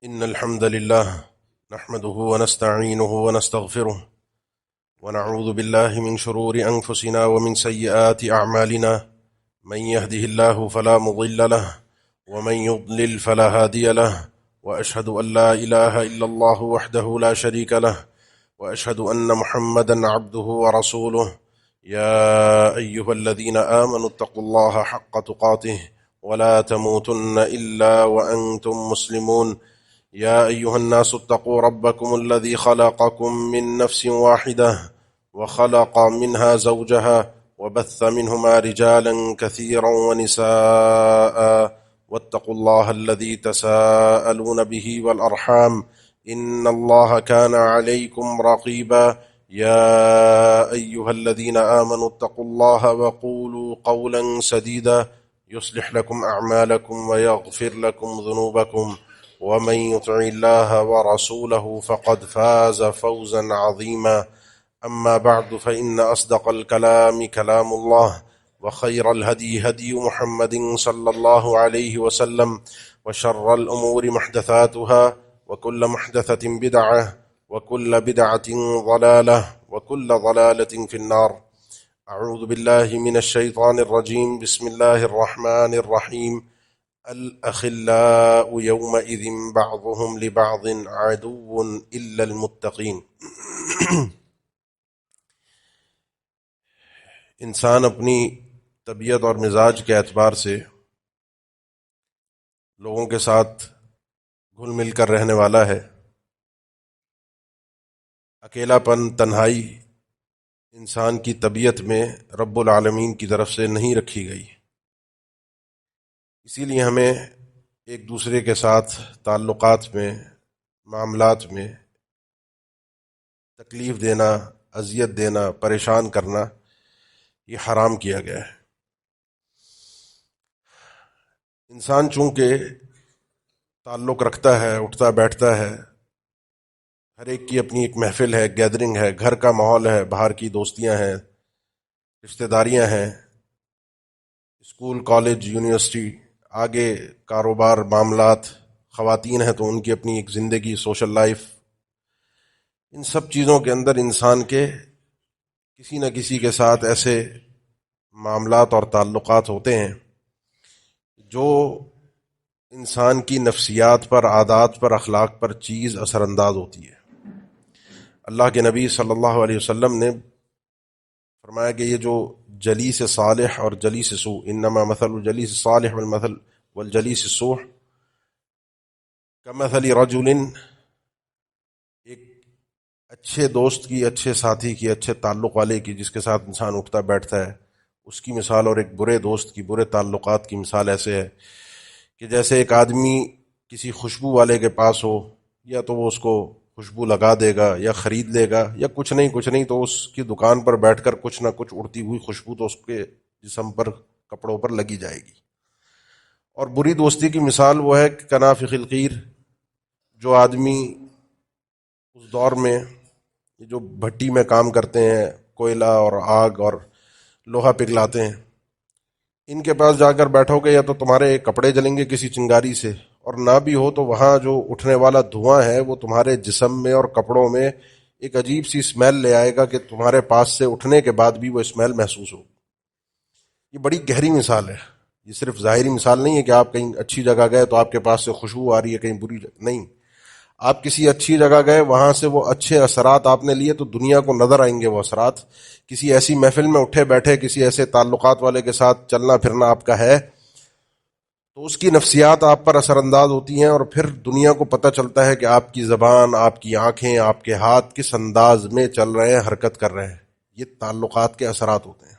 إن الحمد لله نحمده ونستعينه ونستغفره ونعوذ بالله من شرور أنفسنا ومن سيئات أعمالنا. من يهده الله فلا مضل له ومن يضلل فلا هادي له، وأشهد أن لا إله إلا الله وحده لا شريك له، وأشهد أن محمدا عبده ورسوله. يا أيها الذين آمنوا اتقوا الله حق تقاته ولا تموتن إلا وأنتم مسلمون. يا أيها الناس اتقوا ربكم الذي خلقكم من نفس واحدة وخلق منها زوجها وبث منهما رجالا كثيرا ونساء، واتقوا الله الذي تساءلون به والأرحام إن الله كان عليكم رقيبا. يا أيها الذين آمنوا اتقوا الله وقولوا قولا سديدا يصلح لكم أعمالكم ويغفر لكم ذنوبكم، ومن يطع الله ورسوله فقد فاز فوزا عظيما. أما بعد، فإن أصدق الكلام كلام الله، وخير الهدي هدي محمد صلى الله عليه وسلم، وشر الأمور محدثاتها، وكل محدثة بدعة، وكل بدعة ضلالة، وكل ضلالة في النار. أعوذ بالله من الشيطان الرجيم. بسم الله الرحمن الرحيم. الأخلاء يومئذ بعضهم لبعض عدو إلا المتقين. انسان اپنی طبیعت اور مزاج کے اعتبار سے لوگوں کے ساتھ گھل مل کر رہنے والا ہے. اکیلا پن، تنہائی انسان کی طبیعت میں رب العالمین کی طرف سے نہیں رکھی گئی. اسی لیے ہمیں ایک دوسرے کے ساتھ تعلقات میں، معاملات میں تکلیف دینا، اذیت دینا، پریشان کرنا یہ حرام کیا گیا ہے. انسان چونکہ تعلق رکھتا ہے، اٹھتا بیٹھتا ہے، ہر ایک کی اپنی ایک محفل ہے، گیدرنگ ہے، گھر کا ماحول ہے، باہر کی دوستیاں ہیں، رشتہ داریاں ہیں، اسکول، کالج، یونیورسٹی، آگے کاروبار، معاملات، خواتین ہیں تو ان کی اپنی ایک زندگی، سوشل لائف. ان سب چیزوں کے اندر انسان کے کسی نہ کسی کے ساتھ ایسے معاملات اور تعلقات ہوتے ہیں جو انسان کی نفسیات پر، عادات پر، اخلاق پر چیز اثر انداز ہوتی ہے. اللہ کے نبی صلی اللہ علیہ وسلم نے فرمایا کہ یہ جو جلیس صالح اور جلیس سوء، انما مثل الجلیس صالح والجلیس السوء کمثل رجل، ایک اچھے دوست کی، اچھے ساتھی کی، اچھے تعلق والے کی، جس کے ساتھ انسان اٹھتا بیٹھتا ہے، اس کی مثال، اور ایک برے دوست کی، برے تعلقات کی مثال ایسے ہے کہ جیسے ایک آدمی کسی خوشبو والے کے پاس ہو، یا تو وہ اس کو خوشبو لگا دے گا یا خرید لے گا، یا کچھ نہیں تو اس کی دکان پر بیٹھ کر کچھ نہ کچھ اڑتی ہوئی خوشبو تو اس کے جسم پر، کپڑوں پر لگی جائے گی. اور بری دوستی کی مثال وہ ہے کہ کنافخ القیر، جو آدمی اس دور میں جو بھٹی میں کام کرتے ہیں، کوئلہ اور آگ اور لوہا پگھلاتے ہیں، ان کے پاس جا کر بیٹھو گے یا تو تمہارے کپڑے جلیں گے کسی چنگاری سے، اور نہ بھی ہو تو وہاں جو اٹھنے والا دھواں ہے وہ تمہارے جسم میں اور کپڑوں میں ایک عجیب سی اسمیل لے آئے گا کہ تمہارے پاس سے اٹھنے کے بعد بھی وہ اسمیل محسوس ہو. یہ بڑی گہری مثال ہے. یہ صرف ظاہری مثال نہیں ہے کہ آپ کہیں اچھی جگہ گئے تو آپ کے پاس سے خوشبو آ رہی ہے، کہیں بری جگہ نہیں. آپ کسی اچھی جگہ گئے، وہاں سے وہ اچھے اثرات آپ نے لیے تو دنیا کو نظر آئیں گے وہ اثرات. کسی ایسی محفل میں اٹھے بیٹھے، کسی ایسے تعلقات والے کے ساتھ چلنا پھرنا آپ کا ہے تو اس کی نفسیات آپ پر اثر انداز ہوتی ہیں، اور پھر دنیا کو پتہ چلتا ہے کہ آپ کی زبان، آپ کی آنکھیں، آپ کے ہاتھ کس انداز میں چل رہے ہیں، حرکت کر رہے ہیں. یہ تعلقات کے اثرات ہوتے ہیں.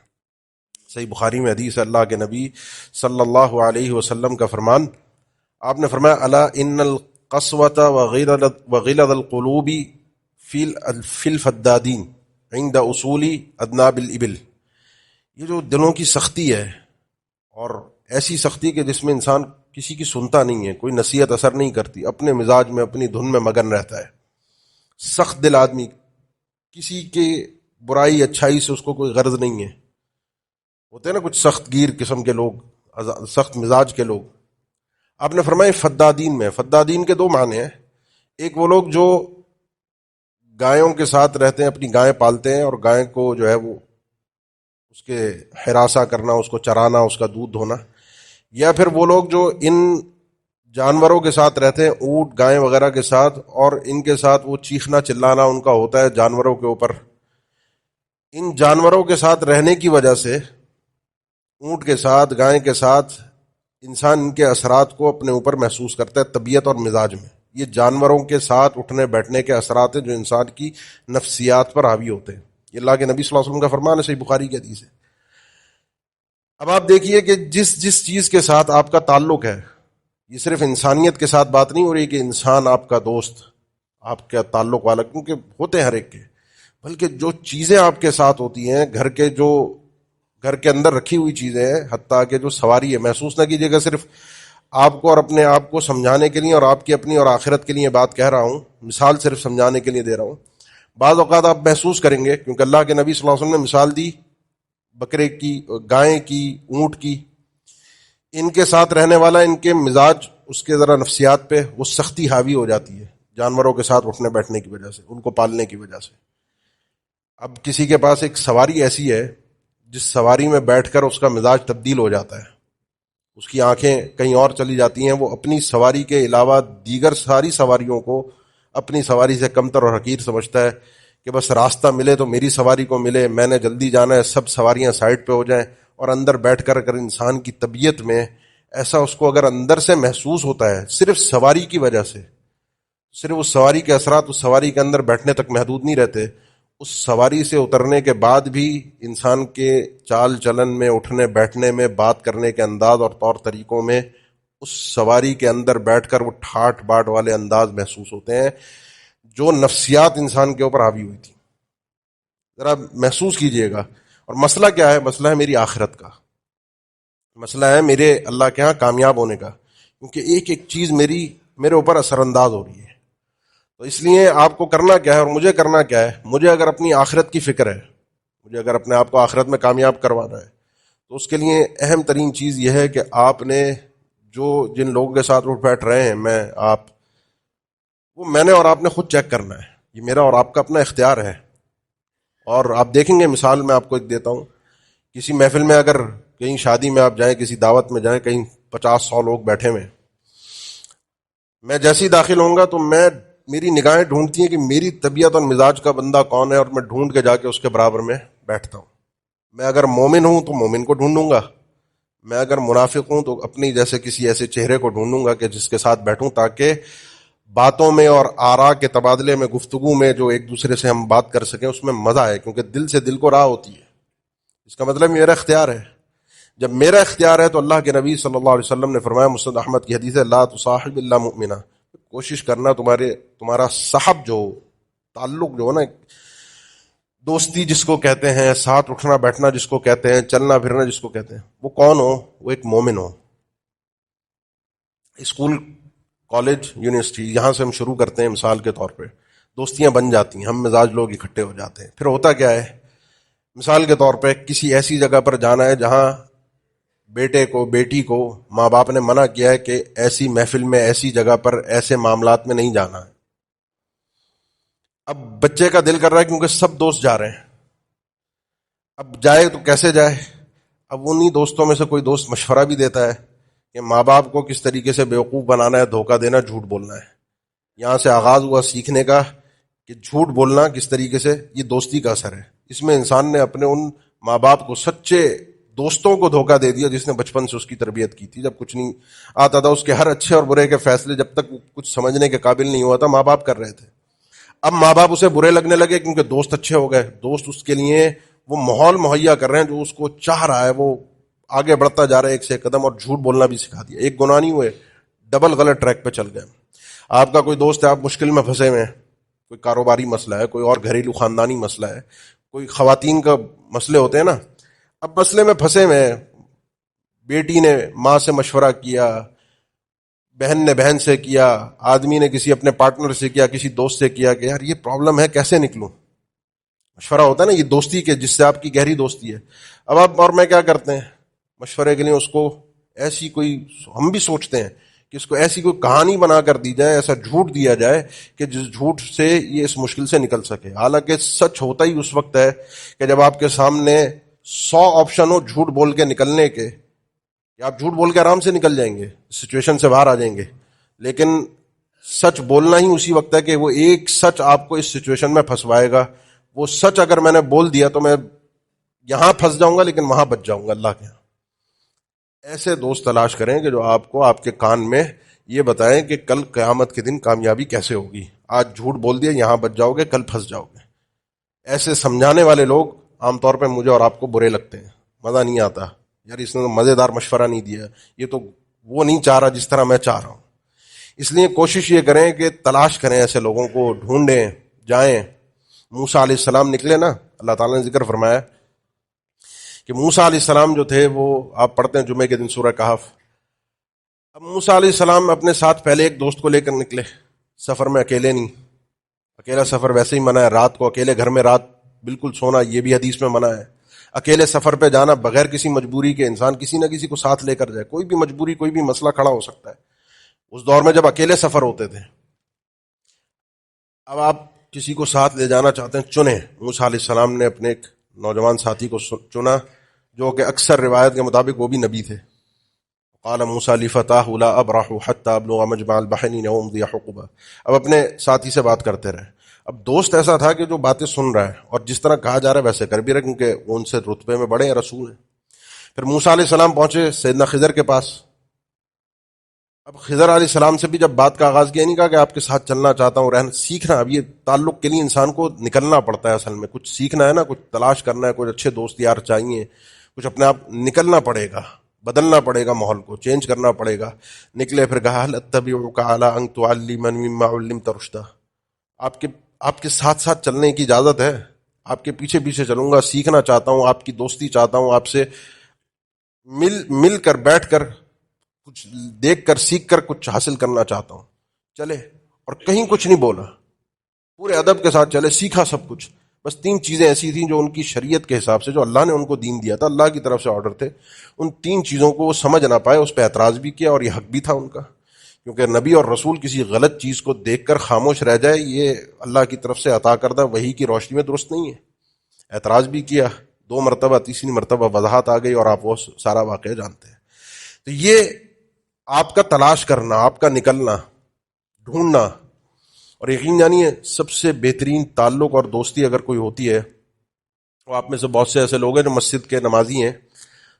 صحیح بخاری میں حدیث ہے، اللہ کے نبی صلی اللہ علیہ وسلم کا فرمان، آپ نے فرمایا الا ان القسوۃ وغلظ القلوب فی الفدادین عند اصول ادناب الابل. یہ جو دلوں کی سختی ہے، اور ایسی سختی کہ جس میں انسان کسی کی سنتا نہیں ہے، کوئی نصیحت اثر نہیں کرتی، اپنے مزاج میں، اپنی دھن میں مگن رہتا ہے، سخت دل آدمی، کسی کے برائی اچھائی سے اس کو کوئی غرض نہیں ہے. ہوتے ہیں نا کچھ سخت گیر قسم کے لوگ، سخت مزاج کے لوگ. آپ نے فرمایا فدادین میں، فدادین کے دو معنی ہیں. ایک وہ لوگ جو گایوں کے ساتھ رہتے ہیں، اپنی گائیں پالتے ہیں اور گائے کو جو ہے وہ اس کے ہراساں کرنا، اس کو چرانا، اس کا دودھ دھونا، یا پھر وہ لوگ جو ان جانوروں کے ساتھ رہتے ہیں، اونٹ گائیں وغیرہ کے ساتھ، اور ان کے ساتھ وہ چیخنا چلانا ان کا ہوتا ہے جانوروں کے اوپر. ان جانوروں کے ساتھ رہنے کی وجہ سے، اونٹ کے ساتھ گائیں کے ساتھ، انسان ان کے اثرات کو اپنے اوپر محسوس کرتا ہے طبیعت اور مزاج میں. یہ جانوروں کے ساتھ اٹھنے بیٹھنے کے اثرات ہیں جو انسان کی نفسیات پر حاوی ہوتے ہیں. یہ اللہ کے نبی صلی اللہ علیہ وسلم کا فرمان ہے، صحیح بخاری کی حدیث ہے. اب آپ دیکھیے کہ جس جس چیز کے ساتھ آپ کا تعلق ہے، یہ صرف انسانیت کے ساتھ بات نہیں ہو رہی کہ انسان آپ کا دوست، آپ کا تعلق والا، کیونکہ ہوتے ہیں ہر ایک کے، بلکہ جو چیزیں آپ کے ساتھ ہوتی ہیں، گھر کے اندر رکھی ہوئی چیزیں ہیں، حتیٰ کہ جو سواری ہے. محسوس نہ کیجیے گا صرف آپ کو اور اپنے آپ کو سمجھانے کے لیے اور آپ کی اپنی اور آخرت کے لیے بات کہہ رہا ہوں، مثال صرف سمجھانے کے لیے دے رہا ہوں. بعض اوقات آپ محسوس کریں گے، کیونکہ اللہ کے نبی صلی اللہ علیہ وسلم نے مثال دی بکرے کی، گائے کی، اونٹ کی. ان کے ساتھ رہنے والا، ان کے مزاج، اس کے ذرا نفسیات پہ وہ سختی حاوی ہو جاتی ہے جانوروں کے ساتھ اٹھنے بیٹھنے کی وجہ سے، ان کو پالنے کی وجہ سے. اب کسی کے پاس ایک سواری ایسی ہے جس سواری میں بیٹھ کر اس کا مزاج تبدیل ہو جاتا ہے، اس کی آنکھیں کہیں اور چلی جاتی ہیں، وہ اپنی سواری کے علاوہ دیگر ساری سواریوں کو اپنی سواری سے کمتر اور حقیر سمجھتا ہے کہ بس راستہ ملے تو میری سواری کو ملے، میں نے جلدی جانا ہے، سب سواریاں سائڈ پہ ہو جائیں. اور اندر بیٹھ کر اگر انسان کی طبیعت میں ایسا اس کو اگر اندر سے محسوس ہوتا ہے، صرف سواری کی وجہ سے، صرف اس سواری کے اثرات اس سواری کے اندر بیٹھنے تک محدود نہیں رہتے، اس سواری سے اترنے کے بعد بھی انسان کے چال چلن میں، اٹھنے بیٹھنے میں، بات کرنے کے انداز اور طور طریقوں میں اس سواری کے اندر بیٹھ کر وہ ٹھاٹ باٹ والے انداز محسوس ہوتے ہیں جو نفسیات انسان کے اوپر حاوی ہوئی تھی. ذرا محسوس کیجئے گا. اور مسئلہ کیا ہے؟ مسئلہ ہے میری آخرت کا، مسئلہ ہے میرے اللہ کے ہاں کامیاب ہونے کا، کیونکہ ایک ایک چیز میرے اوپر اثر انداز ہو رہی ہے. تو اس لیے آپ کو کرنا کیا ہے اور مجھے کرنا کیا ہے؟ مجھے اگر اپنی آخرت کی فکر ہے، مجھے اگر اپنے آپ کو آخرت میں کامیاب کروانا ہے، تو اس کے لیے اہم ترین چیز یہ ہے کہ آپ نے جن لوگوں کے ساتھ اٹھ بیٹھ رہے ہیں، وہ میں نے اور آپ نے خود چیک کرنا ہے. یہ میرا اور آپ کا اپنا اختیار ہے. اور آپ دیکھیں گے، مثال میں آپ کو ایک دیتا ہوں. کسی محفل میں، اگر کہیں شادی میں آپ جائیں، کسی دعوت میں جائیں، کہیں 50-100 لوگ بیٹھے ہوئے، میں جیسے ہی داخل ہوں گا تو میری نگاہیں ڈھونڈتی ہیں کہ میری طبیعت اور مزاج کا بندہ کون ہے، اور میں ڈھونڈ کے جا کے اس کے برابر میں بیٹھتا ہوں. میں اگر مومن ہوں تو مومن کو ڈھونڈوں گا، میں اگر منافق ہوں تو اپنی جیسے کسی ایسے چہرے کو ڈھونڈوں گا کہ جس کے ساتھ بیٹھوں، تاکہ باتوں میں اور آرا کے تبادلے میں، گفتگو میں جو ایک دوسرے سے ہم بات کر سکیں، اس میں مزہ آئے، کیونکہ دل سے دل کو راہ ہوتی ہے. اس کا مطلب میرا اختیار ہے. جب میرا اختیار ہے تو اللہ کے نبی صلی اللہ علیہ وسلم نے فرمایا، مسند احمد کی حدیث ہے، لا تصاحب الا مؤمنا. کوشش کرنا تمہارا صاحب جو تعلق جو ہے نا، دوستی جس کو کہتے ہیں، ساتھ اٹھنا بیٹھنا جس کو کہتے ہیں، چلنا پھرنا جس کو کہتے ہیں، وہ کون ہو؟ وہ ایک مومن ہو. اسکول، کالج، یونیورسٹی، یہاں سے ہم شروع کرتے ہیں. مثال کے طور پہ دوستیاں بن جاتی ہیں، ہم مزاج لوگ اکٹھے ہو جاتے ہیں. پھر ہوتا کیا ہے؟ مثال کے طور پہ کسی ایسی جگہ پر جانا ہے جہاں بیٹے کو، بیٹی کو ماں باپ نے منع کیا ہے کہ ایسی محفل میں، ایسی جگہ پر، ایسے معاملات میں نہیں جانا ہے. اب بچے کا دل کر رہا ہے کیونکہ سب دوست جا رہے ہیں، اب جائے تو کیسے جائے؟ اب انہی دوستوں میں سے کوئی دوست مشورہ بھی دیتا ہے کہ ماں باپ کو کس طریقے سے بیوقوف بنانا ہے، دھوکہ دینا، جھوٹ بولنا ہے. یہاں سے آغاز ہوا سیکھنے کا کہ جھوٹ بولنا کس طریقے سے. یہ دوستی کا اثر ہے. اس میں انسان نے اپنے ان ماں باپ کو، سچے دوستوں کو دھوکہ دے دیا جس نے بچپن سے اس کی تربیت کی تھی. جب کچھ نہیں آتا تھا، اس کے ہر اچھے اور برے کے فیصلے جب تک کچھ سمجھنے کے قابل نہیں ہوا تھا، ماں باپ کر رہے تھے. اب ماں باپ اسے برے لگنے لگے کیونکہ دوست اچھے ہو گئے. دوست اس کے لیے وہ ماحول مہیا کر رہے ہیں جو اس کو چاہ رہا ہے، وہ آگے بڑھتا جا رہا ہے ایک سے ایک قدم، اور جھوٹ بولنا بھی سکھا دیا. ایک گناہ نہیں ہوئے، ڈبل غلط ٹریک پہ چل گئے. آپ کا کوئی دوست ہے، آپ مشکل میں پھنسے ہوئے ہیں، کوئی کاروباری مسئلہ ہے، کوئی اور گھریلو خاندانی مسئلہ ہے، کوئی خواتین کا مسئلے ہوتے ہیں نا. اب مسئلے میں پھنسے ہوئے ہیں، بیٹی نے ماں سے مشورہ کیا، بہن نے بہن سے کیا، آدمی نے کسی اپنے پارٹنر سے کیا، کسی دوست سے کیا کہ یار یہ پرابلم ہے، کیسے نکلوں. مشورہ ہوتا ہے نا، یہ دوستی کے جس سے آپ کی گہری دوستی ہے. اب آپ اور میں کیا کرتے ہیں؟ مشورے کے لیے اس کو ایسی کوئی، ہم بھی سوچتے ہیں کہ اس کو ایسی کوئی کہانی بنا کر دی جائے، ایسا جھوٹ دیا جائے کہ جس جھوٹ سے یہ اس مشکل سے نکل سکے. حالانکہ سچ ہوتا ہی اس وقت ہے کہ جب آپ کے سامنے 100 آپشن ہو جھوٹ بول کے نکلنے کے، کہ آپ جھوٹ بول کے آرام سے نکل جائیں گے، سچویشن سے باہر آ جائیں گے. لیکن سچ بولنا ہی اسی وقت ہے کہ وہ ایک سچ آپ کو اس سچویشن میں پھنسوائے گا. وہ سچ اگر میں نے بول دیا تو میں یہاں پھنس جاؤں گا لیکن وہاں بچ جاؤں گا اللہ کے یہاں. ایسے دوست تلاش کریں کہ جو آپ کو آپ کے کان میں یہ بتائیں کہ کل قیامت کے دن کامیابی کیسے ہوگی. آج جھوٹ بول دیا یہاں بچ جاؤ گے، کل پھنس جاؤ گے. ایسے سمجھانے والے لوگ عام طور پہ مجھے اور آپ کو برے لگتے ہیں، مزہ نہیں آتا. یار اس نے تو مزیدار مشورہ نہیں دیا، یہ تو وہ نہیں چاہ رہا جس طرح میں چاہ رہا ہوں. اس لیے کوشش یہ کریں کہ تلاش کریں، ایسے لوگوں کو ڈھونڈیں، جائیں. موسیٰ علیہ السلام نکلے نا، اللہ تعالیٰ نے ذکر فرمایا کہ موسیٰ علیہ السلام جو تھے وہ آپ پڑھتے ہیں جمعے کے دن سورہ کہف. اب موسیٰ علیہ السلام اپنے ساتھ پہلے ایک دوست کو لے کر نکلے سفر میں، اکیلے نہیں. اکیلا سفر ویسے ہی منع ہے، رات کو اکیلے گھر میں رات بالکل سونا یہ بھی حدیث میں منع ہے. اکیلے سفر پہ جانا بغیر کسی مجبوری کے، انسان کسی نہ کسی کو ساتھ لے کر جائے. کوئی بھی مجبوری، کوئی بھی مسئلہ کھڑا ہو سکتا ہے. اس دور میں جب اکیلے سفر ہوتے تھے. اب آپ کسی کو ساتھ لے جانا چاہتے ہیں، چنیں. موسیٰ علیہ السلام نے اپنے ایک نوجوان ساتھی کو چنا جو کہ اکثر روایت کے مطابق وہ بھی نبی تھے. قال موسیٰ لفتاہ لا ابرح حتی ابلغ مجمع البحرین او امضی حقبا. اب اپنے ساتھی سے بات کرتے رہے. اب دوست ایسا تھا کہ جو باتیں سن رہا ہے اور جس طرح کہا جا رہا ہے ویسے کر بھی رہا، کیونکہ وہ ان سے رتبے میں بڑے ہیں، رسول ہیں. پھر موسیٰ علیہ السلام پہنچے سیدنا خضر کے پاس. اب خضر علیہ السلام سے بھی جب بات کا آغاز کیا، نہیں کہا کہ آپ کے ساتھ چلنا چاہتا ہوں، رہنا سیکھنا. اب یہ تعلق کے لیے انسان کو نکلنا پڑتا ہے، اصل میں کچھ سیکھنا ہے نا، کچھ تلاش کرنا ہے، کچھ اچھے دوست یار چاہیے، کچھ اپنے آپ نکلنا پڑے گا، بدلنا پڑے گا، ماحول کو چینج کرنا پڑے گا. نکلے. پھر کہا هل اتبعک علی ان تعلمنی مما علمت رشدا. آپ کے ساتھ ساتھ چلنے کی اجازت ہے، آپ کے پیچھے پیچھے چلوں گا، سیکھنا چاہتا ہوں، آپ کی دوستی چاہتا ہوں، آپ سے مل کر بیٹھ کر کچھ دیکھ کر سیکھ کر کچھ حاصل کرنا چاہتا ہوں. چلے اور کہیں کچھ نہیں بولا، پورے ادب کے ساتھ چلے، سیکھا سب کچھ. بس 3 چیزیں ایسی تھیں جو ان کی شریعت کے حساب سے، جو اللہ نے ان کو دین دیا تھا، اللہ کی طرف سے آرڈر تھے، ان 3 چیزوں کو وہ سمجھ نہ پائے. اس پہ اعتراض بھی کیا اور یہ حق بھی تھا ان کا، کیونکہ نبی اور رسول کسی غلط چیز کو دیکھ کر خاموش رہ جائے یہ اللہ کی طرف سے عطا کردہ وحی کی روشنی میں درست نہیں ہے. اعتراض بھی کیا 2 مرتبہ، تیسری مرتبہ وضاحت آ گئی اور آپ وہ سارا واقعہ جانتے ہیں. تو یہ آپ کا تلاش کرنا، آپ کا نکلنا، ڈھونڈنا. اور یقین جانیے سب سے بہترین تعلق اور دوستی اگر کوئی ہوتی ہے، تو آپ میں سے بہت سے ایسے لوگ ہیں جو مسجد کے نمازی ہیں،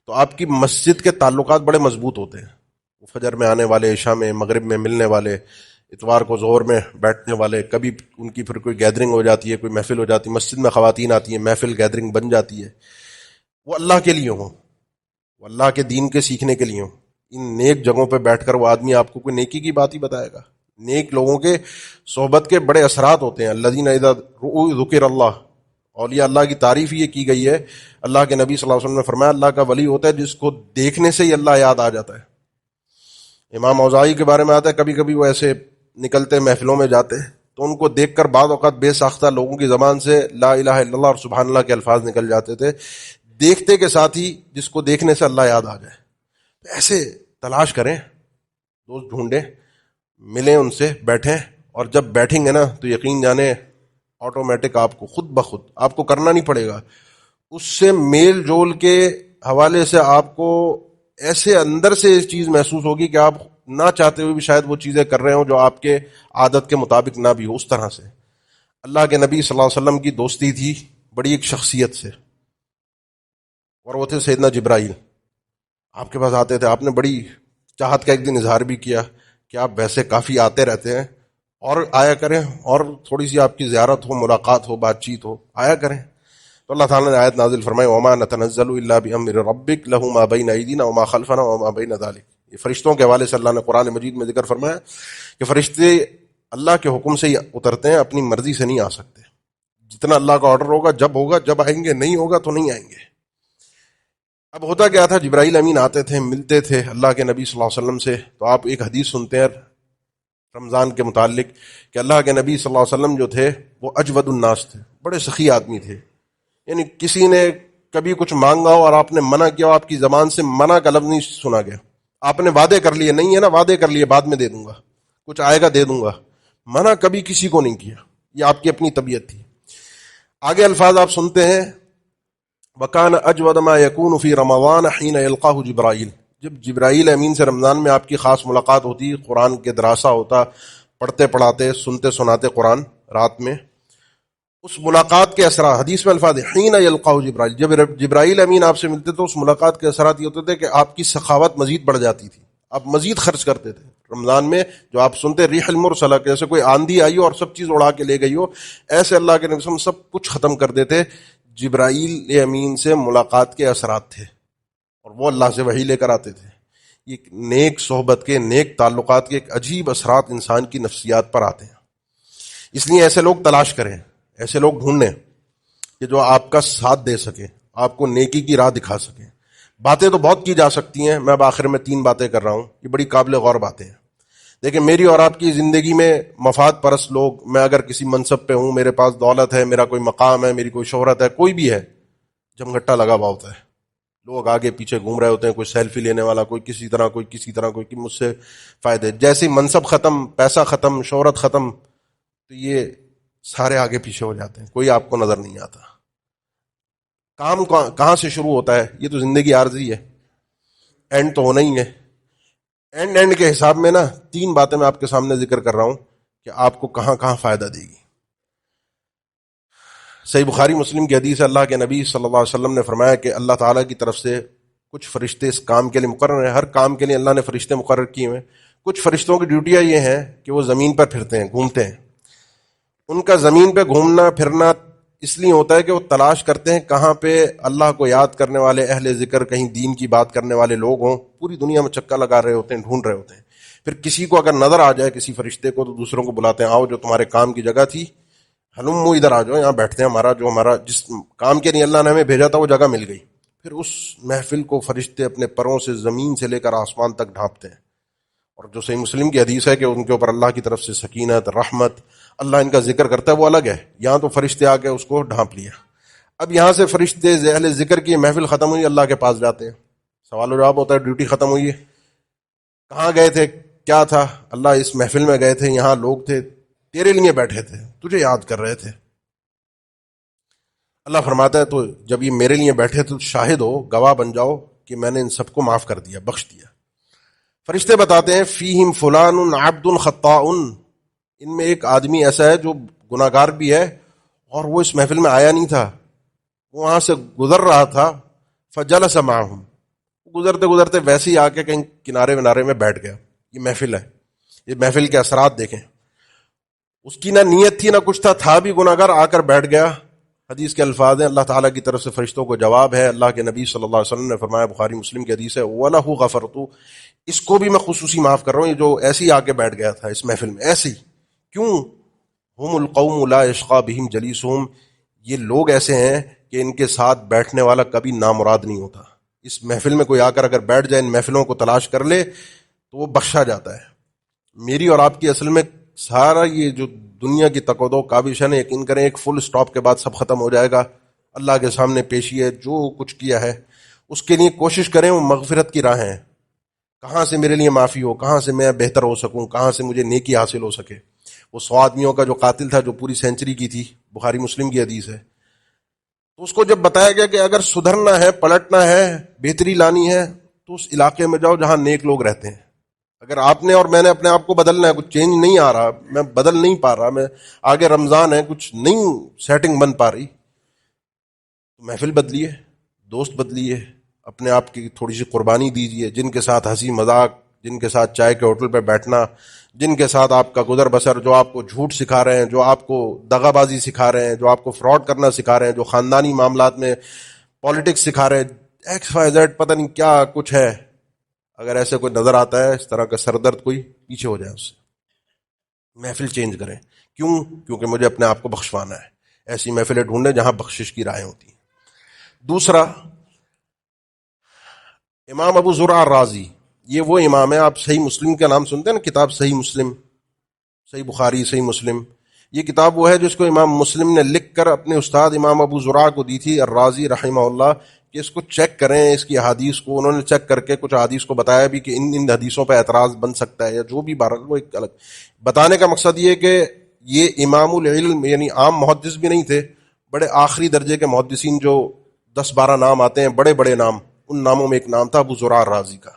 تو آپ کی مسجد کے تعلقات بڑے مضبوط ہوتے ہیں. فجر میں آنے والے، عشاء میں، مغرب میں ملنے والے، اتوار کو ظہر میں بیٹھنے والے، کبھی ان کی پھر کوئی گیدرنگ ہو جاتی ہے، کوئی محفل ہو جاتی ہے، مسجد میں خواتین آتی ہیں، محفل گیدرنگ بن جاتی ہے. وہ اللہ کے لیے ہوں، وہ اللہ کے دین کے سیکھنے کے لیے ہوں. ان نیک جگہوں پہ بیٹھ کر وہ آدمی آپ کو کوئی نیکی کی بات ہی بتائے گا. نیک لوگوں کے صحبت کے بڑے اثرات ہوتے ہیں. الذین اذا ذکر اللہ، اولیاء اللہ کی تعریف یہ کی گئی ہے. اللہ کے نبی صلی اللہ علیہ وسلم نے فرمایا اللہ کا ولی ہوتا ہے جس کو دیکھنے سے ہی اللہ یاد آ جاتا ہے. امام اوزاعی کے بارے میں آتا ہے کبھی کبھی وہ ایسے نکلتے محفلوں میں جاتے تو ان کو دیکھ کر بعض اوقات بے ساختہ لوگوں کی زبان سے لا الہ الا اللہ اور سبحان اللہ کے الفاظ نکل جاتے تھے، دیکھتے کے ساتھ ہی جس کو دیکھنے سے اللہ یاد آ جائے. ایسے تلاش کریں، دوست ڈھونڈیں، ملیں ان سے، بیٹھیں. اور جب بیٹھیں گے نا تو یقین جانیں آٹومیٹک آپ کو خود بخود آپ کو کرنا نہیں پڑے گا. اس سے میل جول کے حوالے سے آپ کو ایسے اندر سے اس چیز محسوس ہوگی کہ آپ نہ چاہتے ہوئے بھی شاید وہ چیزیں کر رہے ہوں جو آپ کے عادت کے مطابق نہ بھی ہو. اس طرح سے اللہ کے نبی صلی اللہ علیہ وسلم کی دوستی تھی بڑی ایک شخصیت سے، اور وہ تھے سیدنا جبرائیل. آپ کے پاس آتے تھے، آپ نے بڑی چاہت کا ایک دن اظہار بھی کیا کہ آپ ویسے کافی آتے رہتے ہیں اور آیا کریں، اور تھوڑی سی آپ کی زیارت ہو، ملاقات ہو، بات چیت ہو، آیا کریں. تو اللہ تعالیٰ نے آیت نازل فرمائی وما نتنزل الا بامر ربک له ما بین ایدینا وما خلفنا وما بین ذلک. یہ فرشتوں کے حوالے سے اللہ نے قرآن مجید میں ذکر فرمایا کہ فرشتے اللہ کے حکم سے ہی اترتے ہیں، اپنی مرضی سے نہیں آ سکتے. جتنا اللہ کا آرڈر ہوگا جب آئیں گے، نہیں ہوگا تو نہیں آئیں گے. اب ہوتا کیا تھا، جبرائیل امین آتے تھے، ملتے تھے اللہ کے نبی صلی اللہ علیہ وسلم سے. تو آپ ایک حدیث سنتے ہیں رمضان کے متعلق کہ اللہ کے نبی صلی اللہ علیہ وسلم جو تھے وہ اجود الناس تھے، بڑے سخی آدمی تھے. یعنی کسی نے کبھی کچھ مانگا ہو اور آپ نے منع کیا ہو، آپ کی زبان سے منع کا لفظ نہیں سنا گیا. آپ نے وعدے کر لیے، نہیں ہے نا وعدے کر لیے بعد میں دے دوں گا، کچھ آئے گا دے دوں گا، منع کبھی کسی کو نہیں کیا، یہ آپ کی اپنی طبیعت تھی۔ آگے الفاظ آپ سنتے ہیں، وَكَانَ أَجْوَدَ مَا يَكُونُ فِي رَمَضَانَ حِينَ يَلْقَاهُ جِبْرَائِيل، جب جبرائیل امین سے رمضان میں آپ کی خاص ملاقات ہوتی، قرآن کے دراسہ ہوتا، پڑھتے پڑھاتے سنتے سناتے قرآن رات میں، اس ملاقات کے اثرات، حدیث میں الفاظ حین یلقاہ جبرائیل، جب جبرائیل امین آپ سے ملتے تو اس ملاقات کے اثرات یہ ہوتے تھے کہ آپ کی سخاوت مزید بڑھ جاتی تھی، آپ مزید خرچ کرتے تھے رمضان میں۔ جو آپ سنتے ریح المرسلہ، جیسے کوئی آندھی آئی ہو اور سب چیز اڑا کے لے گئی ہو، ایسے اللہ کے نبی صلی اللہ علیہ وسلم سب کچھ ختم کر دیتے۔ جبرائیل امین سے ملاقات کے اثرات تھے، اور وہ اللہ سے وحی لے کر آتے تھے۔ یہ نیک صحبت کے، نیک تعلقات کے ایک عجیب اثرات انسان کی نفسیات پر آتے ہیں۔ اس لیے ایسے لوگ تلاش کریں، ایسے لوگ ڈھونڈیں کہ جو آپ کا ساتھ دے سکے، آپ کو نیکی کی راہ دکھا سکے۔ باتیں تو بہت کی جا سکتی ہیں، میں اب آخر میں 3 باتیں کر رہا ہوں، یہ بڑی قابل غور باتیں ہیں۔ دیکھیں، میری اور آپ کی زندگی میں مفاد پرست لوگ، میں اگر کسی منصب پہ ہوں، میرے پاس دولت ہے، میرا کوئی مقام ہے، میری کوئی شہرت ہے، کوئی بھی ہے، جمگھٹا لگا ہوا ہوتا ہے، لوگ آگے پیچھے گھوم رہے ہوتے ہیں، کوئی سیلفی لینے والا، کوئی کسی طرح، کوئی کسی طرح، کوئی مجھ سے فائدے۔ جیسے ہی منصب ختم، پیسہ ختم، شہرت ختم، تو یہ سارے آگے پیچھے ہو جاتے ہیں، کوئی آپ کو نظر نہیں آتا۔ کام کہاں سے شروع ہوتا ہے؟ یہ تو زندگی عارضی ہے، اینڈ تو ہونا ہی ہے۔ اینڈ کے حساب میں نا 3 باتیں میں آپ کے سامنے ذکر کر رہا ہوں کہ آپ کو کہاں کہاں فائدہ دے گی۔ صحیح بخاری مسلم کی حدیث ہے، اللہ کے نبی صلی اللہ علیہ وسلم نے فرمایا کہ اللہ تعالیٰ کی طرف سے کچھ فرشتے اس کام کے لیے مقرر ہیں، ہر کام کے لیے اللہ نے فرشتے مقرر کیے ہوئے ہیں۔ کچھ فرشتوں کی ڈیوٹیاں یہ ہیں کہ وہ زمین پر پھرتے ہیں، گھومتے ہیں۔ ان کا زمین پہ گھومنا پھرنا اس لیے ہوتا ہے کہ وہ تلاش کرتے ہیں کہاں پہ اللہ کو یاد کرنے والے اہل ذکر، کہیں دین کی بات کرنے والے لوگ ہوں۔ پوری دنیا میں چکا لگا رہے ہوتے ہیں، ڈھونڈ رہے ہوتے ہیں۔ پھر کسی کو اگر نظر آ جائے کسی فرشتے کو، تو دوسروں کو بلاتے ہیں، آؤ جو تمہارے کام کی جگہ تھی، ہلمو ادھر آ جاؤ، یہاں بیٹھتے ہیں، ہمارا جس کام کے لیے اللہ نے ہمیں بھیجا تھا وہ جگہ مل گئی۔ پھر اس محفل کو فرشتے اپنے پروں سے زمین سے لے کر آسمان تک ڈھانپتے ہیں۔ اور جو صحیح مسلم کی حدیث ہے کہ ان کے اوپر اللہ کی طرف سے سکینت، رحمت، اللہ ان کا ذکر کرتا ہے، وہ الگ ہے۔ یہاں تو فرشتے آ کے اس کو ڈھانپ لیا۔ اب یہاں سے فرشتے اہل ذکر کی محفل ختم ہوئی، اللہ کے پاس جاتے ہیں، سوال و جواب ہوتا ہے، ڈیوٹی ختم ہوئی ہے، کہاں گئے تھے، کیا تھا؟ اللہ اس محفل میں گئے تھے، یہاں لوگ تھے، تیرے لیے بیٹھے تھے، تجھے یاد کر رہے تھے۔ اللہ فرماتا ہے تو جب یہ میرے لیے بیٹھے تو شاہد ہو، گواہ بن جاؤ کہ میں نے ان سب کو معاف کر دیا، بخش دیا۔ فرشتے بتاتے ہیں فیہم فلان عبد خطاء، ان میں ایک آدمی ایسا ہے جو گناہ گار بھی ہے، اور وہ اس محفل میں آیا نہیں تھا، وہ وہاں سے گزر رہا تھا، فجلس معہم، گزرتے گزرتے ویسے ہی آ کے کہیں کنارے ونارے میں بیٹھ گیا۔ یہ محفل ہے، یہ محفل کے اثرات دیکھیں۔ اس کی نہ نیت تھی نہ کچھ تھا بھی گناہ گار، آ کر بیٹھ گیا۔ حدیث کے الفاظ ہیں، اللہ تعالیٰ کی طرف سے فرشتوں کو جواب ہے، اللہ کے نبی صلی اللہ علیہ وسلم نے فرمایا، بخاری مسلم کی حدیث ہے، وَلَهُ غَفَرْتُ، اس کو بھی میں خصوصی معاف کر رہا ہوں، یہ جو ایسے ہی آ کے بیٹھ گیا تھا اس محفل میں، ایسے ہی۔ کیوں؟ ہم القوم لا یشقی بہم جلیسہم، یہ لوگ ایسے ہیں کہ ان کے ساتھ بیٹھنے والا کبھی نامراد نہیں ہوتا۔ اس محفل میں کوئی آ کر اگر بیٹھ جائے، ان محفلوں کو تلاش کر لے، تو وہ بخشا جاتا ہے۔ میری اور آپ کی اصل میں سارا یہ جو دنیا کی تقودو کابش ہے نا، یقین کریں ایک فل سٹاپ کے بعد سب ختم ہو جائے گا، اللہ کے سامنے پیشی ہے، جو کچھ کیا ہے اس کے لیے کوشش کریں، وہ مغفرت کی راہیں ہیں، کہاں سے میرے لیے معافی ہو، کہاں سے میں بہتر ہو سکوں، کہاں سے مجھے نیکی حاصل ہو سکے۔ وہ 100 آدمیوں کا جو قاتل تھا، جو پوری سینچری کی تھی، بخاری مسلم کی حدیث ہے، تو اس کو جب بتایا گیا کہ اگر سدھرنا ہے، پلٹنا ہے، بہتری لانی ہے، تو اس علاقے میں جاؤ جہاں نیک لوگ رہتے ہیں۔ اگر آپ نے اور میں نے اپنے آپ کو بدلنا ہے، کچھ چینج نہیں آ رہا، میں بدل نہیں پا رہا، میں آگے رمضان ہے، کچھ نہیں سیٹنگ بن پا رہی، تو محفل بدلیے، دوست بدلیے، اپنے آپ کی تھوڑی سی قربانی دیجیے، جن کے ساتھ ہنسی مذاق، جن کے ساتھ چائے کے ہوٹل پہ بیٹھنا، جن کے ساتھ آپ کا گزر بسر، جو آپ کو جھوٹ سکھا رہے ہیں، جو آپ کو دغا بازی سکھا رہے ہیں، جو آپ کو فراڈ کرنا سکھا رہے ہیں، جو خاندانی معاملات میں پالیٹکس سکھا رہے ہیں، ایکس وائی زیڈ پتہ نہیں کیا کچھ ہے، اگر ایسے کوئی نظر آتا ہے اس طرح کا سردرد، کوئی پیچھے ہو جائے اس سے، محفل چینج کریں۔ کیوں؟ کیونکہ مجھے اپنے آپ کو بخشوانا ہے۔ ایسی محفلیں ڈھونڈیں جہاں بخشش کی راہیں ہوتی ہیں۔ دوسرا، امام ابو زرع الرازی، یہ وہ امام ہے، آپ صحیح مسلم کا نام سنتے ہیں نا، کتاب صحیح مسلم، صحیح بخاری، صحیح مسلم، یہ کتاب وہ ہے جس کو امام مسلم نے لکھ کر اپنے استاد امام ابو زرع کو دی تھی، الرازی رحمہ اللہ، کہ اس کو چیک کریں، اس کی احادیث کو انہوں نے چیک کر کے کچھ احادیث کو بتایا بھی کہ ان حدیثوں پہ اعتراض بن سکتا ہے یا جو بھی بہرحال وہ ایک الگ بتانے کا مقصد یہ کہ یہ امام العلم یعنی عام محدث بھی نہیں تھے، بڑے آخری درجے کے محدثین جو 10-12 نام آتے ہیں بڑے بڑے نام، ان ناموں میں ایک نام تھا ابو زرع رازی کا۔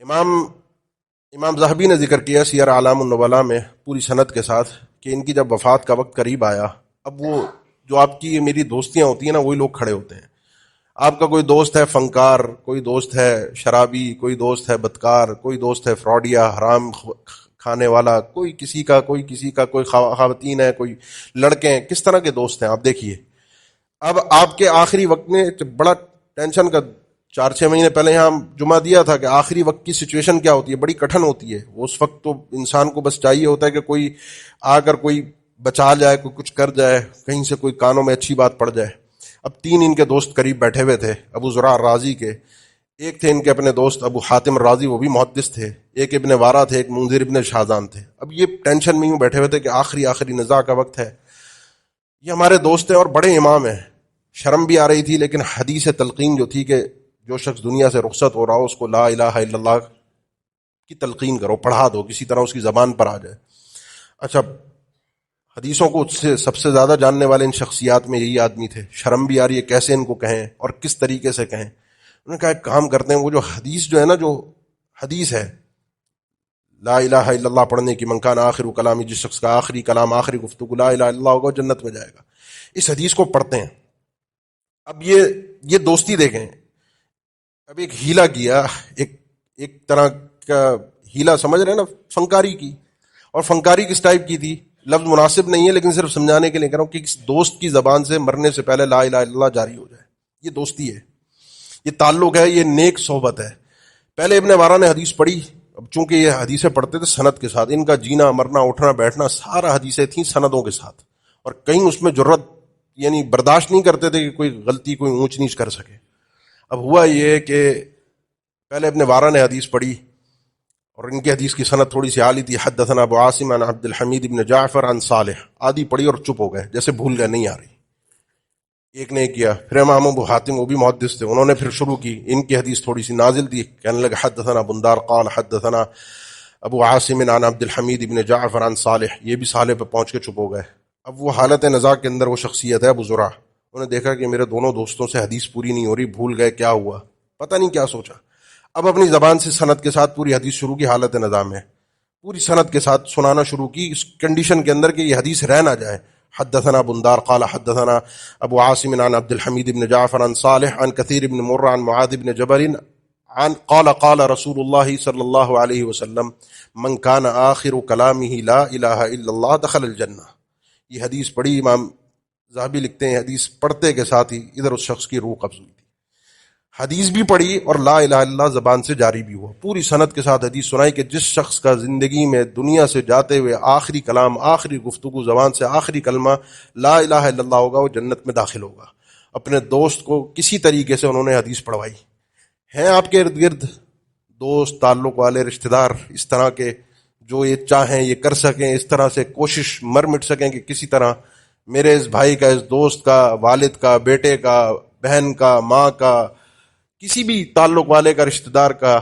امام ذہبی نے ذکر کیا سیر اعلام النبلاء میں پوری سند کے ساتھ کہ ان کی جب وفات کا وقت قریب آیا، اب وہ جو آپ کی میری دوستیاں ہوتی ہیں نا وہی لوگ کھڑے ہوتے ہیں۔ آپ کا کوئی دوست ہے فنکار، کوئی دوست ہے شرابی، کوئی دوست ہے بدکار، کوئی دوست ہے فراڈیا حرام کھانے والا، کوئی کسی کا کوئی خواتین ہے، کوئی لڑکے ہیں، کس طرح کے دوست ہیں آپ دیکھیے۔ اب آپ کے آخری وقت میں بڑا ٹینشن کا 4-6 مہینے پہلے یہاں جمعہ دیا تھا کہ آخری وقت کی سچویشن کیا ہوتی ہے، بڑی کٹھن ہوتی ہے۔ اس وقت تو انسان کو بس چاہیے ہوتا ہے کہ کوئی آ کر کوئی بچا جائے، کوئی کچھ کر جائے، کہیں سے کوئی کانوں میں اچھی بات پڑ جائے۔ اب 3 ان کے دوست قریب بیٹھے ہوئے تھے ابو زرع رازی کے، ایک تھے ان کے اپنے دوست ابو حاتم رازی، وہ بھی محدث تھے، ایک ابن وارا تھے، ایک منذر ابن شاہزان تھے۔ اب یہ ٹینشن میں یوں بیٹھے ہوئے تھے کہ آخری نزاع کا وقت ہے، یہ ہمارے دوست ہیں اور بڑے امام ہیں۔ شرم بھی آ رہی تھی لیکن حدیث تلقین جو تھی کہ جو شخص دنیا سے رخصت ہو رہا ہو اس کو لا الہ الا اللہ کی تلقین کرو، پڑھا دو، کسی طرح اس کی زبان پر آ جائے۔ اچھا، حدیثوں کو اس سے سب سے زیادہ جاننے والے ان شخصیات میں یہی آدمی تھے۔ شرم بھی آ رہی ہے کیسے ان کو کہیں اور کس طریقے سے کہیں۔ انہوں نے کہا ایک کام کرتے ہیں، وہ جو حدیث جو ہے نا، جو حدیث ہے لا الہ الا اللہ پڑھنے کی، من کان آخر کلامی، جس شخص کا آخری کلام آخری گفتگو لا الہ الا اللہ ہوگا جنت میں جائے گا، اس حدیث کو پڑھتے ہیں۔ اب یہ دوستی دیکھیں، اب ایک ہیلا کیا، ایک طرح کا ہیلا سمجھ رہے ہیں نا، فنکاری کی۔ اور فنکاری کس ٹائپ کی تھی، لفظ مناسب نہیں ہے لیکن صرف سمجھانے کے لیے کہہ رہا ہوں کہ اس دوست کی زبان سے مرنے سے پہلے لا الہ الا اللہ جاری ہو جائے۔ یہ دوستی ہے، یہ تعلق ہے، یہ نیک صحبت ہے۔ پہلے ابن وارا نے حدیث پڑھی، اب چونکہ یہ حدیثیں پڑھتے تھے سند کے ساتھ، ان کا جینا مرنا اٹھنا بیٹھنا سارا حدیثیں تھیں سندوں کے ساتھ، اور کہیں اس میں جرت یعنی برداشت نہیں کرتے تھے کہ کوئی غلطی کوئی اونچ نیچ کر سکے۔ اب ہوا یہ کہ پہلے ابن وارا نے حدیث پڑھی اور ان کی حدیث کی سند تھوڑی سی عالی تھی، حدثنا ابو عاصم عن عبد الحمید بن جعفر عن صالح، آدھی پڑھی اور چپ ہو گئے، جیسے بھول گئے نہیں آ رہی۔ ایک نے کیا، پھر امام ابو حاتم، وہ بھی محدث تھے، انہوں نے پھر شروع کی، ان کی حدیث تھوڑی سی نازل تھی، کہنے لگے حدثنا بندار قال حدثنا ابو عاصم عن عبد الحمید بن جعفر عن صالح، یہ بھی صالح پہ پہنچ کے چپ ہو گئے۔ اب وہ حالت نزاع کے اندر وہ شخصیت ہے ابو زرع، انہوں نے دیکھا کہ میرے دونوں دوستوں سے حدیث پوری نہیں ہو رہی، بھول گئے، کیا ہوا پتہ نہیں کیا سوچا۔ اب اپنی زبان سے سند کے ساتھ پوری حدیث شروع کی، حالت نزاع میں پوری سند کے ساتھ سنانا شروع کی، اس کنڈیشن کے اندر کہ یہ حدیث رہ نہ جائے۔ حدثنا بندار قال حدثنا ابو عاصم عن عبد الحمید بن جعفر عن صالح عن كثير بن مرہ عن معاذ بن جبل عن قال رسول اللہ صلی اللہ علیہ وسلم من كان آخر کلامہ لا الہ الا اللہ دخل الجنہ۔ یہ حدیث پڑھی، امام ذہبی لکھتے ہیں حدیث پڑھتے کے ساتھ ہی ادھر اس شخص کی روح قبض ہوئی تھی۔ حدیث بھی پڑھی اور لا الہ الا اللہ زبان سے جاری بھی ہوا، پوری سند کے ساتھ حدیث سنائی کہ جس شخص کا زندگی میں دنیا سے جاتے ہوئے آخری کلام آخری گفتگو زبان سے آخری کلمہ لا الہ الا اللہ ہوگا وہ جنت میں داخل ہوگا۔ اپنے دوست کو کسی طریقے سے انہوں نے حدیث پڑھوائی۔ ہیں آپ کے ارد گرد دوست، تعلق والے، رشتہ دار اس طرح کے جو یہ چاہیں یہ کر سکیں، اس طرح سے کوشش مر مٹ سکیں کہ کسی طرح میرے اس بھائی کا، اس دوست کا، والد کا، بیٹے کا، بہن کا، ماں کا، کسی بھی تعلق والے کا، رشتہ دار کا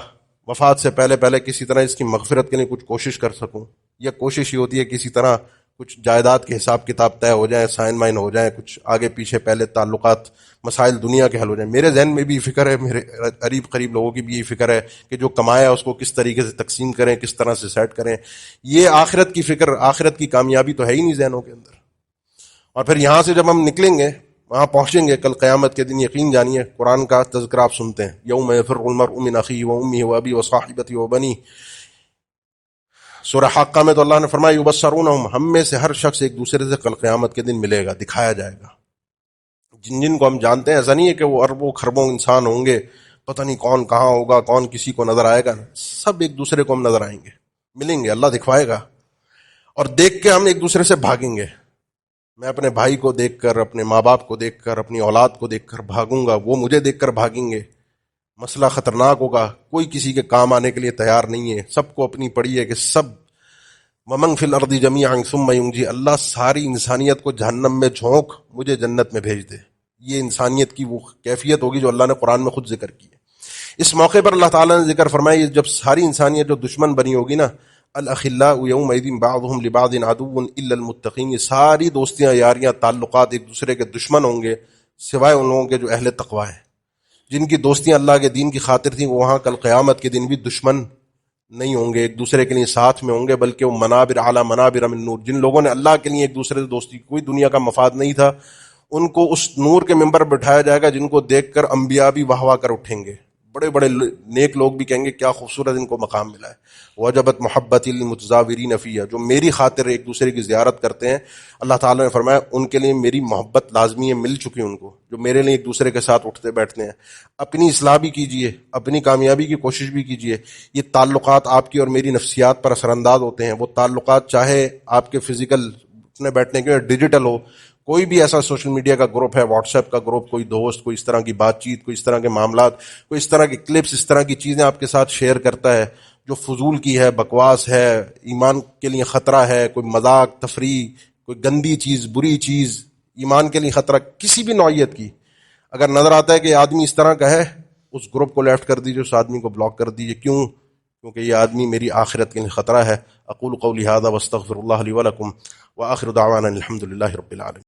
وفات سے پہلے کسی طرح اس کی مغفرت کے لیے کچھ کوشش کر سکوں، یا کوشش یہ ہوتی ہے کسی طرح کچھ جائیداد کے حساب کتاب طے ہو جائیں، سائن مائن ہو جائیں، کچھ آگے پیچھے پہلے تعلقات مسائل دنیا کے حل ہو جائیں۔ میرے ذہن میں بھی فکر ہے، میرے قریب لوگوں کی بھی یہی فکر ہے کہ جو کمایا اس کو کس طریقے سے تقسیم کریں، کس طرح سے سیٹ کریں۔ یہ آخرت کی فکر، آخرت کی کامیابی تو ہے ہی نہیں ذہنوں کے اندر۔ اور پھر یہاں سے جب ہم نکلیں گے، وہاں پہنچیں گے کل قیامت کے دن، یقین جانیے قرآن کا تذکرہ آپ سنتے ہیں، یوم یفر المرء من اخیہ وامہ وابیہ وصاحبتہ وبنیہ۔ سورہ حاقہ میں تو اللہ نے فرمایا یبصرونہم، ہم میں سے ہر شخص ایک دوسرے سے کل قیامت کے دن ملے گا، دکھایا جائے گا۔ جن کو ہم جانتے ہیں، ایسا نہیں ہے کہ وہ اربوں خربوں انسان ہوں گے، پتہ نہیں کون کہاں ہوگا، کون کسی کو نظر آئے گا، سب ایک دوسرے کو ہم نظر آئیں گے، ملیں گے، اللہ دکھوائے گا، اور دیکھ کے ہم ایک دوسرے سے بھاگیں گے۔ میں اپنے بھائی کو دیکھ کر، اپنے ماں باپ کو دیکھ کر، اپنی اولاد کو دیکھ کر بھاگوں گا، وہ مجھے دیکھ کر بھاگیں گے۔ مسئلہ خطرناک ہوگا، کوئی کسی کے کام آنے کے لیے تیار نہیں ہے، سب کو اپنی پڑی ہے کہ سب ومن فی الارض جمیعا ثم ینجی، اللہ ساری انسانیت کو جہنم میں جھونک مجھے جنت میں بھیج دے۔ یہ انسانیت کی وہ کیفیت ہوگی جو اللہ نے قرآن میں خود ذکر کی ہے۔ اس موقع پر اللہ تعالیٰ نے ذکر فرمایا جب ساری انسانیت جو دشمن بنی ہوگی نا، الاخلاء یومئذ بعضهم لبعض عدو الا المتقین، یہ ساری دوستیاں، یاریاں، تعلقات ایک دوسرے کے دشمن ہوں گے سوائے ان لوگوں کے جو اہل تقوی ہیں، جن کی دوستیاں اللہ کے دین کی خاطر تھیں، وہ وہاں کل قیامت کے دن بھی دشمن نہیں ہوں گے، ایک دوسرے کے لیے ساتھ میں ہوں گے، بلکہ وہ منابر اعلی منابر من نور، جن لوگوں نے اللہ کے لیے ایک دوسرے سے دوستی، کوئی دنیا کا مفاد نہیں تھا، ان کو اس نور کے ممبر بٹھایا جائے گا جن کو دیکھ کر انبیاء بھی واہ واہ کر اٹھیں گے، بڑے بڑے نیک لوگ بھی کہیں گے کیا خوبصورت ان کو مقام ملا ہے۔ وجبت محبت للمتزاورین فیہ، جو میری خاطر ایک دوسرے کی زیارت کرتے ہیں، اللہ تعالیٰ نے فرمایا ان کے لیے میری محبت لازمی ہے، مل چکی ان کو، جو میرے لیے ایک دوسرے کے ساتھ اٹھتے بیٹھتے ہیں۔ اپنی اصلاح بھی کیجئے، اپنی کامیابی کی کوشش بھی کیجئے۔ یہ تعلقات آپ کی اور میری نفسیات پر اثر انداز ہوتے ہیں، وہ تعلقات چاہے آپ کے فزیکل اٹھنے بیٹھنے کے ڈیجیٹل ہو، کوئی بھی ایسا سوشل میڈیا کا گروپ ہے، واٹس ایپ کا گروپ، کوئی دوست کوئی اس طرح کی بات چیت، کوئی اس طرح کے معاملات، کوئی اس طرح کے کلپس، اس طرح کی چیزیں آپ کے ساتھ شیئر کرتا ہے جو فضول کی ہے، بکواس ہے، ایمان کے لیے خطرہ ہے، کوئی مذاق، تفریح، کوئی گندی چیز، بری چیز، ایمان کے لیے خطرہ کسی بھی نوعیت کی، اگر نظر آتا ہے کہ آدمی اس طرح کا ہے، اس گروپ کو لیفٹ کر دیجیے، اس آدمی کو بلاک کر دیجیے۔ کیوں؟ کیونکہ یہ آدمی میری آخرت کے لیے خطرہ ہے۔ اقول قولی ھذا واستغفر اللہ لی ولکم وآخر دعوانا الحمد للہ رب العالمین۔